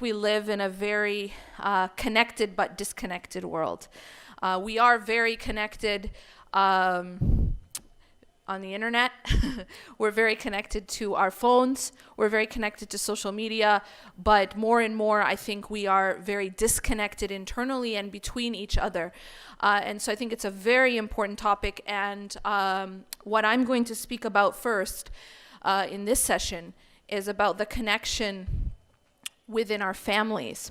We live in a very connected but disconnected world. We are very connected on the internet. We're very connected to our phones. We're very connected to social media. But more and more, I think we are very disconnected internally and between each other. And so I think it's a very important topic. And what I'm going to speak about first in this session is about the connection within our families.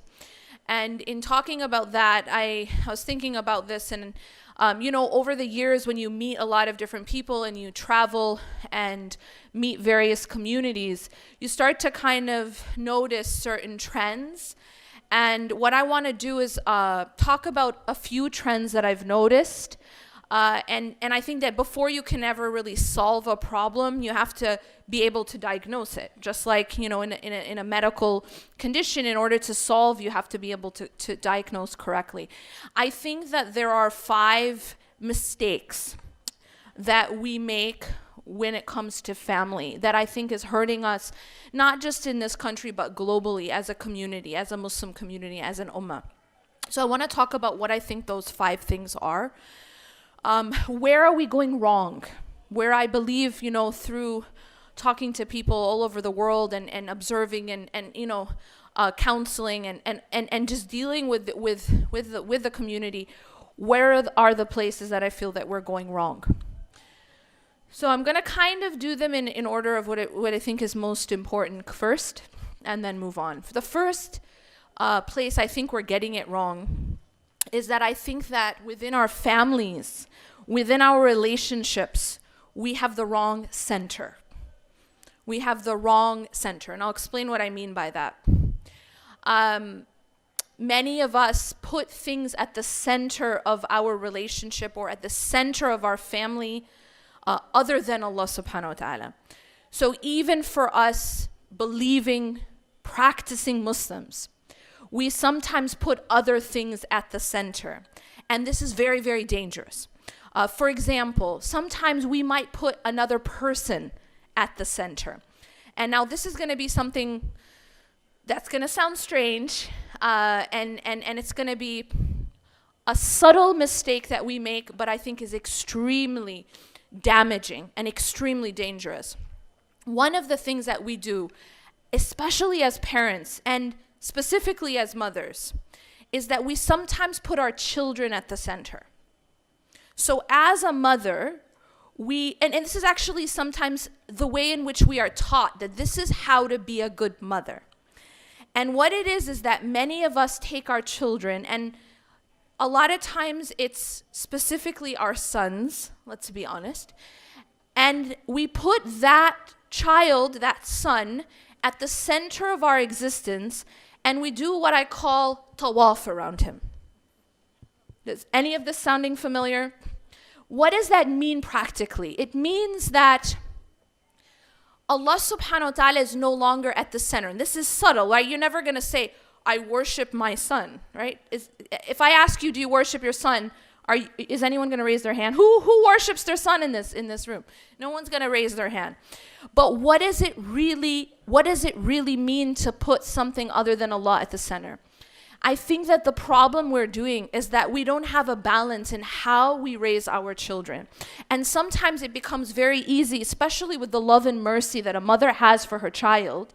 And in talking about that, I was thinking about this, and over the years when you meet a lot of different people and you travel and meet various communities, you start to kind of notice certain trends. And what I want to do is talk about a few trends that I've noticed. And I think that before you can ever really solve a problem, you have to be able to diagnose it. Just like, in a medical condition, in order to solve, you have to be able to diagnose correctly. I think that there are 5 mistakes that we make when it comes to family that I think is hurting us, not just in this country, but globally as a community, as a Muslim community, as an ummah. So I want to talk about what I think those 5 things are. Where are we going wrong? Where I believe, through talking to people all over the world and observing and counseling and just dealing with the community, where are the places that I feel that we're going wrong? So I'm going to kind of do them in order of what I think is most important first, and then move on. For the first place I think we're getting it wrong is that I think that within our families, within our relationships, we have the wrong center. We have the wrong center, and I'll explain what I mean by that. Many of us put things at the center of our relationship or at the center of our family other than Allah subhanahu wa ta'ala. So even for us believing, practicing Muslims, we sometimes put other things at the center. And this is very, very dangerous. For example, sometimes we might put another person at the center. And now this is going to be something that's going to sound strange. And it's going to be a subtle mistake that we make, but I think is extremely damaging and extremely dangerous. One of the things that we do, especially as parents and specifically as mothers, is that we sometimes put our children at the center. So as a mother, and this is actually sometimes the way in which we are taught that this is how to be a good mother. And what it is that many of us take our children, and a lot of times it's specifically our sons, let's be honest, and we put that child, that son, at the center of our existence, and we do what I call tawaf around him. Is any of this sounding familiar? What does that mean practically? It means that Allah subhanahu wa ta'ala is no longer at the center. And this is subtle, right? You're never going to say, I worship my son, right? If I ask you, do you worship your son? Is anyone going to raise their hand? Who worships their son in this room? No one's going to raise their hand. But what does it really mean to put something other than Allah at the center? I think that the problem we're doing is that we don't have a balance in how we raise our children. And sometimes it becomes very easy, especially with the love and mercy that a mother has for her child,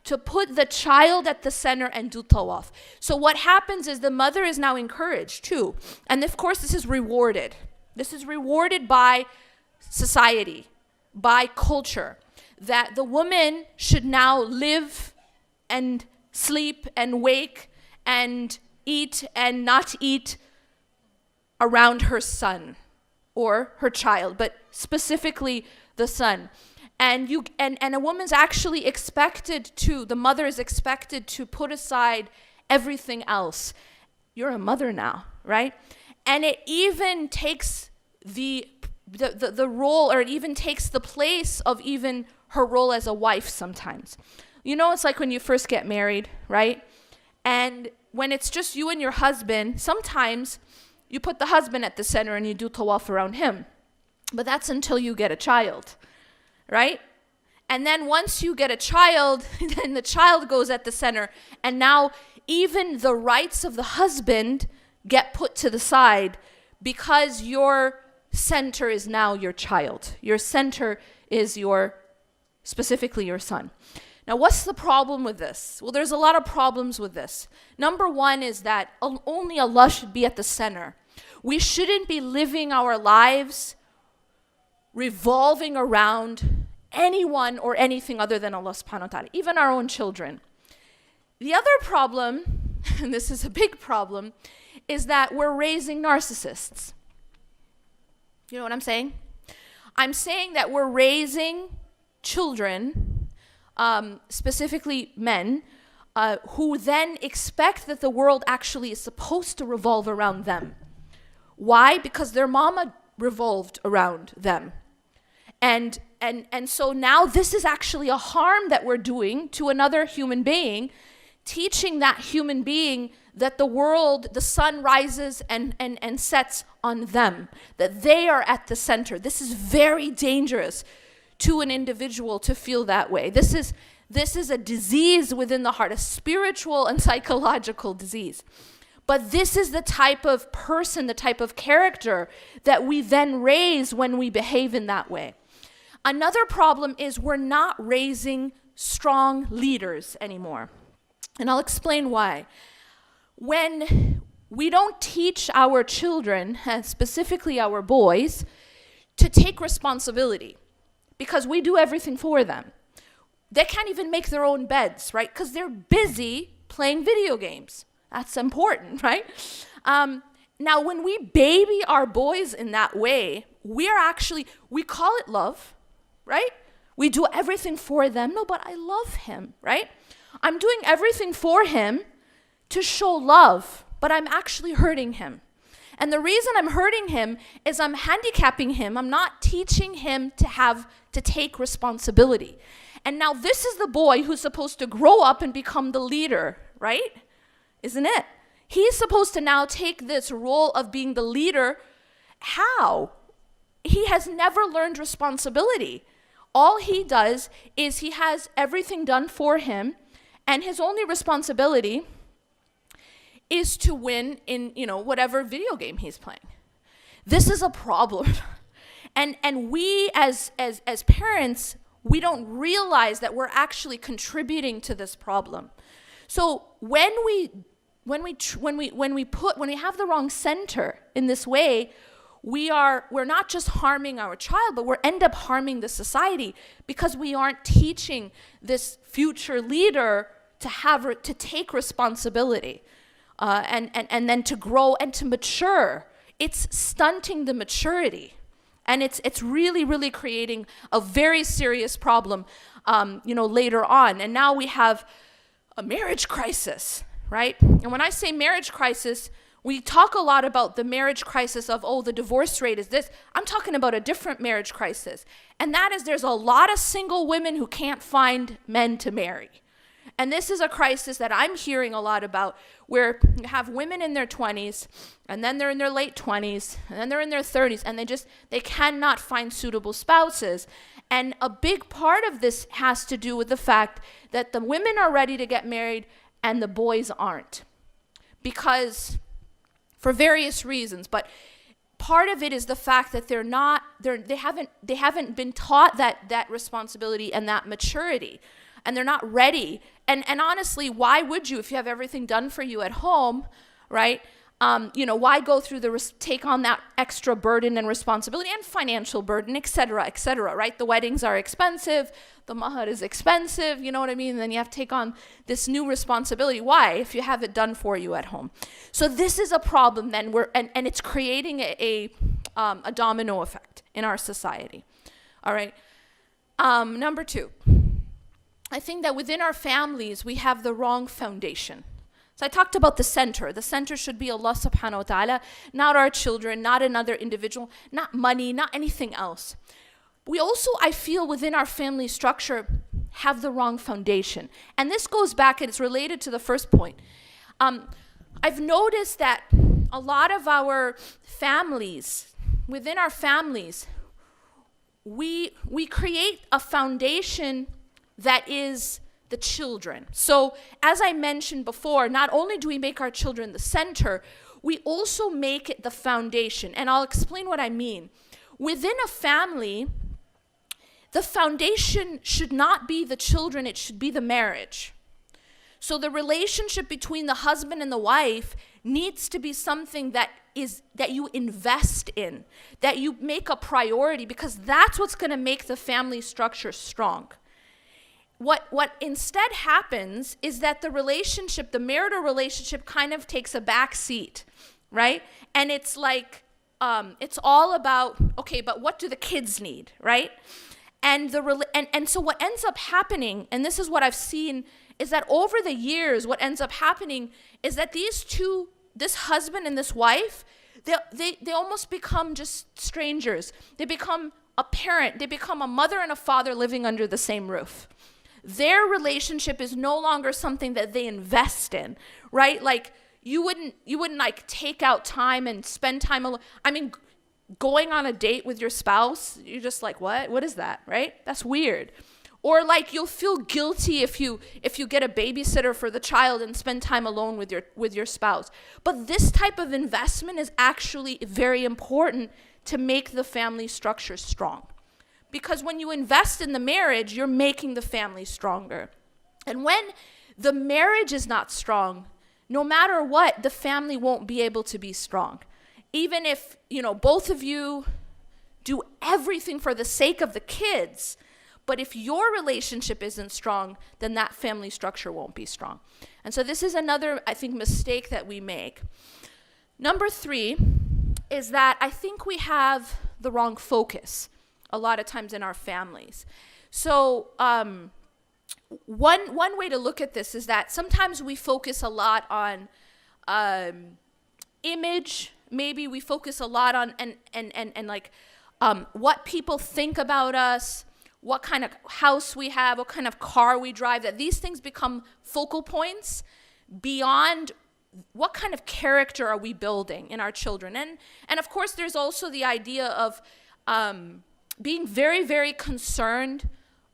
to put the child at the center and do tawaf. So what happens is the mother is now encouraged too. And of course this is rewarded. This is rewarded by society, by culture, that the woman should now live and sleep and wake and eat and not eat around her son or her child, but specifically the son. And a woman's actually the mother is expected to put aside everything else. You're a mother now, right? And it even takes the role, or it even takes the place of even her role as a wife sometimes. It's like when you first get married, right? And when it's just you and your husband, sometimes you put the husband at the center and you do tawaf around him. But that's until you get a child, right? And then once you get a child, then the child goes at the center. And now even the rights of the husband get put to the side because your center is now your child. Your center is specifically your son. Now, what's the problem with this? Well, there's a lot of problems with this. Number one is that only Allah should be at the center. We shouldn't be living our lives revolving around anyone or anything other than Allah subhanahu wa ta'ala, even our own children. The other problem, and this is a big problem, is that we're raising narcissists. You know what I'm saying? I'm saying that we're raising children, specifically men, who then expect that the world actually is supposed to revolve around them. Why? Because their mama revolved around them. And so now this is actually a harm that we're doing to another human being, teaching that human being that the world, the sun rises and sets on them, that they are at the center. This is very dangerous to an individual to feel that way. This is a disease within the heart, a spiritual and psychological disease. But this is the type of person, the type of character that we then raise when we behave in that way. Another problem is we're not raising strong leaders anymore. And I'll explain why. When we don't teach our children, and specifically our boys, to take responsibility, because we do everything for them. They can't even make their own beds, right? Because they're busy playing video games. That's important, right? Now, when we baby our boys in that way, we call it love, right? We do everything for them. No, but I love him, right? I'm doing everything for him to show love, but I'm actually hurting him. And the reason I'm hurting him is I'm handicapping him. I'm not teaching him to take responsibility. And now this is the boy who's supposed to grow up and become the leader, right? Isn't it? He's supposed to now take this role of being the leader. How? He has never learned responsibility. All he does is he has everything done for him, and his only responsibility is to win in, whatever video game he's playing. This is a problem. And we as parents, we don't realize that we're actually contributing to this problem. So when we have the wrong center in this way, we're not just harming our child, but we end up harming the society because we aren't teaching this future leader to take responsibility and then to grow and to mature. It's stunting the maturity. And it's really, really creating a very serious problem, later on. And now we have a marriage crisis, right? And when I say marriage crisis, we talk a lot about the marriage crisis of, the divorce rate is this. I'm talking about a different marriage crisis. And that is there's a lot of single women who can't find men to marry. And this is a crisis that I'm hearing a lot about, where you have women in their 20s, and then they're in their late 20s, and then they're in their 30s, and they cannot find suitable spouses. And a big part of this has to do with the fact that the women are ready to get married and the boys aren't. Because, for various reasons, but part of it is the fact that they haven't been taught that responsibility and that maturity. And they're not ready. And honestly, why would you, if you have everything done for you at home, right? Why go through take on that extra burden and responsibility and financial burden, et cetera, right? The weddings are expensive. The mahar is expensive. You know what I mean? And then you have to take on this new responsibility. Why? If you have it done for you at home. So this is a problem then, and it's creating a domino effect in our society. All right. Number 2. I think that within our families, we have the wrong foundation. So I talked about the center. The center should be Allah subhanahu wa ta'ala, not our children, not another individual, not money, not anything else. We also, I feel, within our family structure, have the wrong foundation. And this goes back, and it's related to the first point. I've noticed that a lot of our families, within our families, we create a foundation that is the children. So as I mentioned before, not only do we make our children the center, we also make it the foundation. And I'll explain what I mean. Within a family, the foundation should not be the children, it should be the marriage. So the relationship between the husband and the wife needs to be something that you invest in, that you make a priority, because that's what's going to make the family structure strong. What instead happens is that the relationship, the marital relationship, kind of takes a back seat, right? And it's like, it's all about, okay, but what do the kids need, right? And so what ends up happening, and this is what I've seen, is that over the years, what ends up happening is that this husband and this wife, they almost become just strangers. They become a parent. They become a mother and a father living under the same roof. Their relationship is no longer something that they invest in, right? Like you wouldn't like take out time and spend time alone. I mean, going on a date with your spouse, you're just like, what is that, right? That's weird. Or like you'll feel guilty if you get a babysitter for the child and spend time alone with your spouse. But this type of investment is actually very important to make the family structure strong. Because when you invest in the marriage, you're making the family stronger. And when the marriage is not strong, no matter what, the family won't be able to be strong. Even if, both of you do everything for the sake of the kids, but if your relationship isn't strong, then that family structure won't be strong. And so this is another, I think, mistake that we make. Number 3 is that I think we have the wrong focus a lot of times in our families. So one way to look at this is that sometimes we focus a lot on image. Maybe we focus a lot on and like what people think about us, what kind of house we have, what kind of car we drive, that these things become focal points beyond what kind of character are we building in our children. And of course, there's also the idea of being very, very concerned,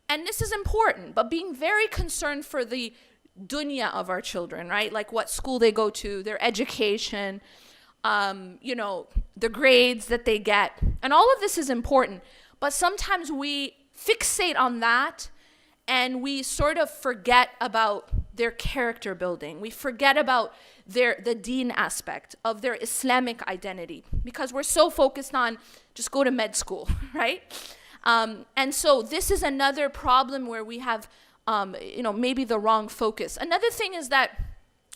and this is important, but being very concerned for the dunya of our children, right? Like what school they go to, their education, the grades that they get. And all of this is important, but sometimes we fixate on that and we sort of forget about their character building. We forget about the deen aspect of their Islamic identity because we're so focused on just go to med school, right? And so this is another problem where we have, maybe the wrong focus. Another thing is that,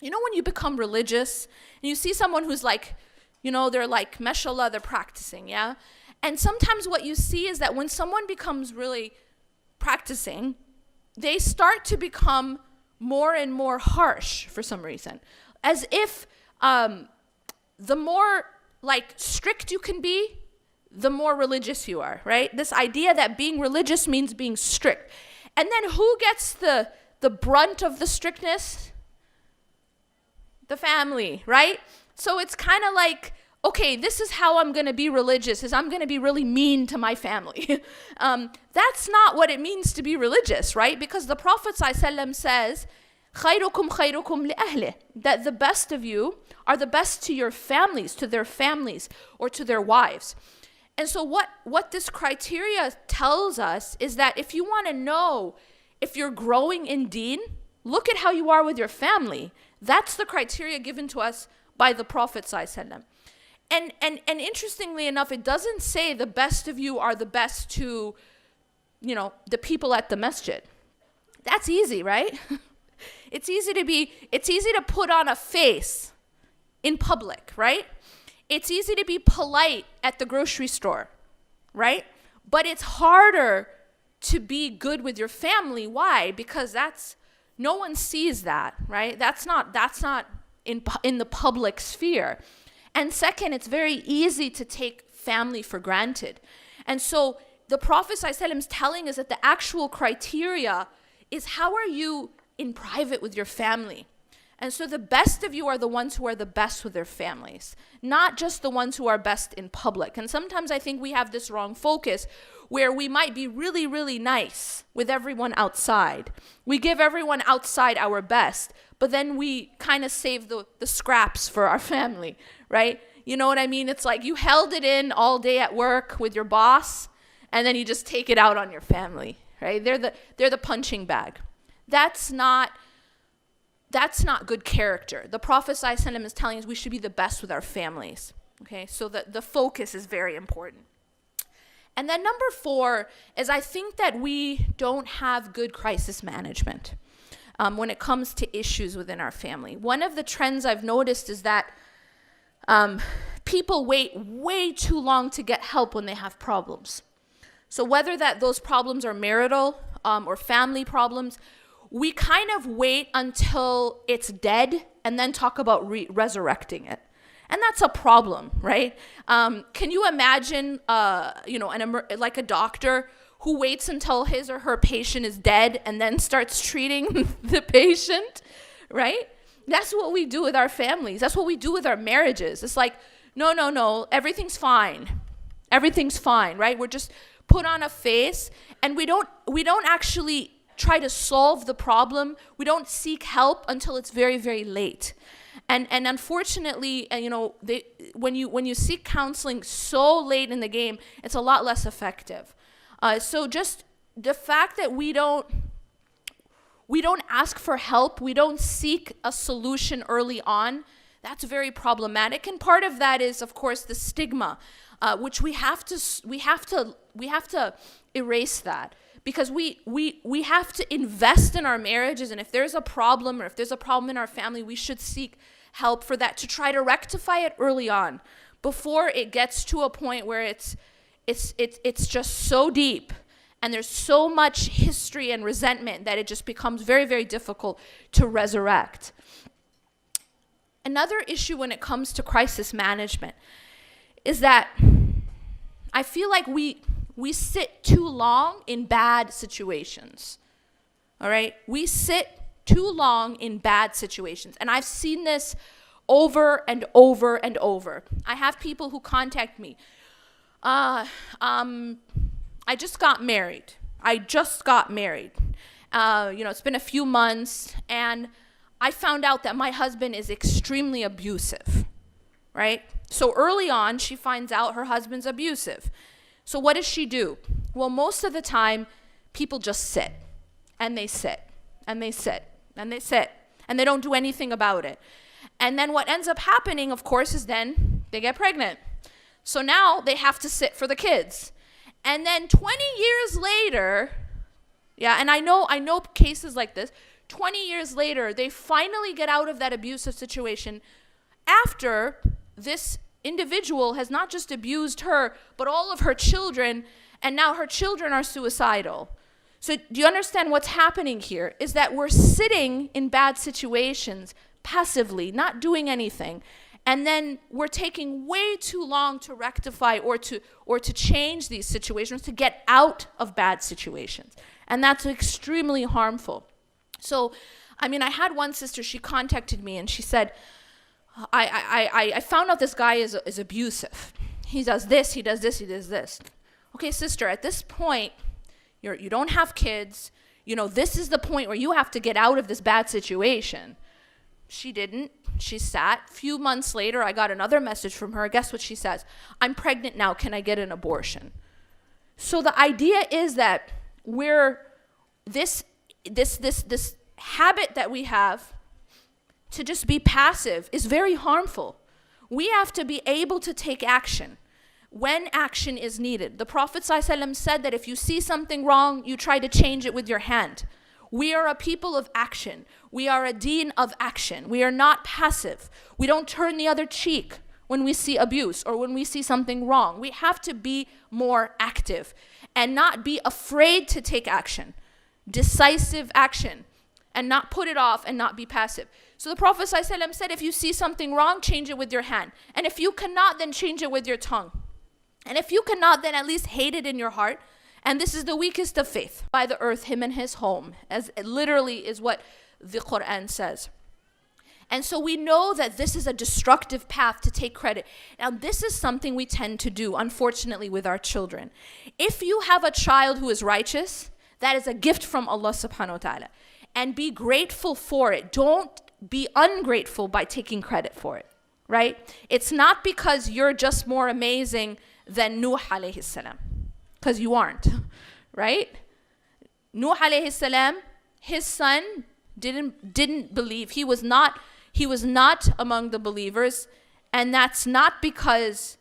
when you become religious and you see someone who's like, they're like, mashallah, they're practicing, yeah? And sometimes what you see is that when someone becomes really practicing, they start to become more and more harsh for some reason. As if the more like strict you can be, the more religious you are, right? This idea that being religious means being strict. And then who gets the brunt of the strictness? The family, right? So it's kind of like, okay, this is how I'm going to be religious, is I'm going to be really mean to my family. That's not what it means to be religious, right? Because the Prophet ﷺ says, خَيْرُكُمْ خَيْرُكُمْ لِأَهْلِهِ, that the best of you are the best to your families, to their families, or to their wives. And so what this criteria tells us is that if you want to know if you're growing in deen, look at how you are with your family. That's the criteria given to us by the Prophet ﷺ. And interestingly enough, it doesn't say the best of you are the best to, the people at the masjid. That's easy, right? It's easy to put on a face in public, right? It's easy to be polite at the grocery store, right? But it's harder to be good with your family. Why? Because no one sees that, right? That's not in the public sphere. And second, it's very easy to take family for granted. And so the Prophet ﷺ is telling us that the actual criteria is how are you in private with your family? And so the best of you are the ones who are the best with their families, not just the ones who are best in public. And sometimes I think we have this wrong focus where we might be really, really nice with everyone outside. We give everyone outside our best, but then we kind of save the scraps for our family, right? You know what I mean? It's like you held it in all day at work with your boss, and then you just take it out on your family, right? They're the punching bag. That's not good character. The Prophet ﷺ is telling us we should be the best with our families. Okay, so the focus is very important. And then number 4 is I think that we don't have good crisis management when it comes to issues within our family. One of the trends I've noticed is that people wait way too long to get help when they have problems. So whether those problems are marital or family problems, we kind of wait until it's dead and then talk about resurrecting it. And that's a problem, right? Can you imagine, like a doctor who waits until his or her patient is dead and then starts treating the patient, right? That's what we do with our families. That's what we do with our marriages. It's like, no, everything's fine. Everything's fine, right? We're just put on a face, and we don't actually try to solve the problem. We don't seek help until it's very, very late. And unfortunately, when you seek counseling so late in the game, it's a lot less effective. So just the fact that we don't ask for help, we don't seek a solution early on, that's very problematic. And part of that is, of course, the stigma, which we have to erase that. Because we have to invest in our marriages, and if there's a problem or if there's a problem in our family, we should seek help for that, to try to rectify it early on before it gets to a point where it's just so deep and there's so much history and resentment that it just becomes very, very difficult to resurrect. Another issue when it comes to crisis management is that I feel like we sit too long in bad situations, all right? We sit too long in bad situations. And I've seen this over and over and over. I have people who contact me. I just got married. It's been a few months, and I found out that my husband is extremely abusive, right? So early on, she finds out her husband's abusive. So what does she do? Well, most of the time, people just sit, and they sit, and they sit, and they sit, and they don't do anything about it. And then what ends up happening, of course, is then they get pregnant. So now they have to sit for the kids. And then 20 years later, and I know cases like this, 20 years later, they finally get out of that abusive situation after this individual has not just abused her, but all of her children, and now her children are suicidal. So do you understand what's happening here? Is that we're sitting in bad situations passively, not doing anything, and then we're taking way too long to rectify or to change these situations, to get out of bad situations. And that's extremely harmful. So, I had one sister, she contacted me and she said, I found out this guy is abusive. He does this, he does this, he does this. Okay, sister, at this point, you don't have kids. This is the point where you have to get out of this bad situation. She didn't. She sat. A few months later, I got another message from her. Guess what she says? I'm pregnant now. Can I get an abortion? So the idea is that this habit that we have to just be passive is very harmful. We have to be able to take action when action is needed. The Prophet ﷺ said that if you see something wrong, you try to change it with your hand. We are a people of action. We are a deen of action. We are not passive. We don't turn the other cheek when we see abuse or when we see something wrong. We have to be more active and not be afraid to take action, decisive action, and not put it off and not be passive. So the Prophet ﷺ said, if you see something wrong, change it with your hand. And if you cannot, then change it with your tongue. And if you cannot, then at least hate it in your heart. And this is the weakest of faith. By the earth, him and his home, as it literally is what the Quran says. And so we know that this is a destructive path to take credit. Now, this is something we tend to do, unfortunately, with our children. If you have a child who is righteous, that is a gift from Allah subhanahu wa ta'ala. And be grateful for it. Don't be ungrateful by taking credit for it, right? It's not because you're just more amazing than Nuh alayhi salam, because you aren't, right? Nuh alayhi salam, his son didn't believe. He was not among the believers, and that's not because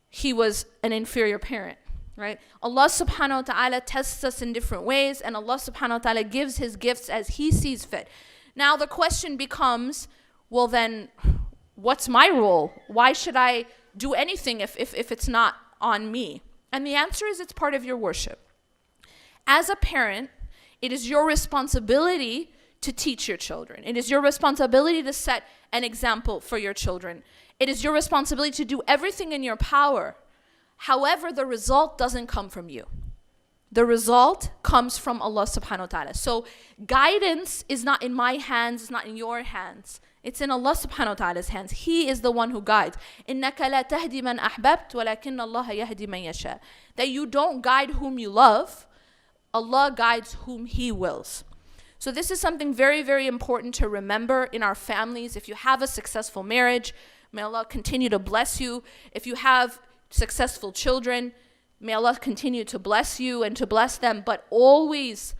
he was an inferior parent, right? Allah subhanahu wa ta'ala tests us in different ways, and Allah subhanahu wa ta'ala gives his gifts as he sees fit. Now the question becomes, well then, what's my role? Why should I do anything if it's not on me? And the answer is, it's part of your worship. As a parent, it is your responsibility to teach your children. It is your responsibility to set an example for your children. It is your responsibility to do everything in your power. However, the result doesn't come from you. The result comes from Allah subhanahu wa ta'ala. So guidance is not in my hands, it's not in your hands. It's in Allah subhanahu wa ta'ala's hands. He is the one who guides. إِنَّكَ لَا تَهْدِي مَنْ أَحْبَبْتَ وَلَكِنَّ اللَّهَ يَهْدِي مَنْ يَشَاءُ. That you don't guide whom you love, Allah guides whom He wills. So this is something very, very important to remember in our families. If you have a successful marriage, may Allah continue to bless you. If you have successful children, may Allah continue to bless you and to bless them. But always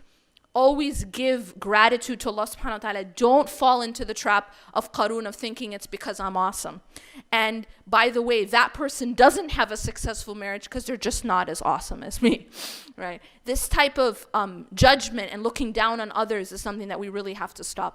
give gratitude to Allah subhanahu wa ta'ala. Don't fall into the trap of Qarun, of thinking it's because I'm awesome. And by the way, that person doesn't have a successful marriage because they're just not as awesome as me, right? This type of judgment and looking down on others is something that we really have to stop.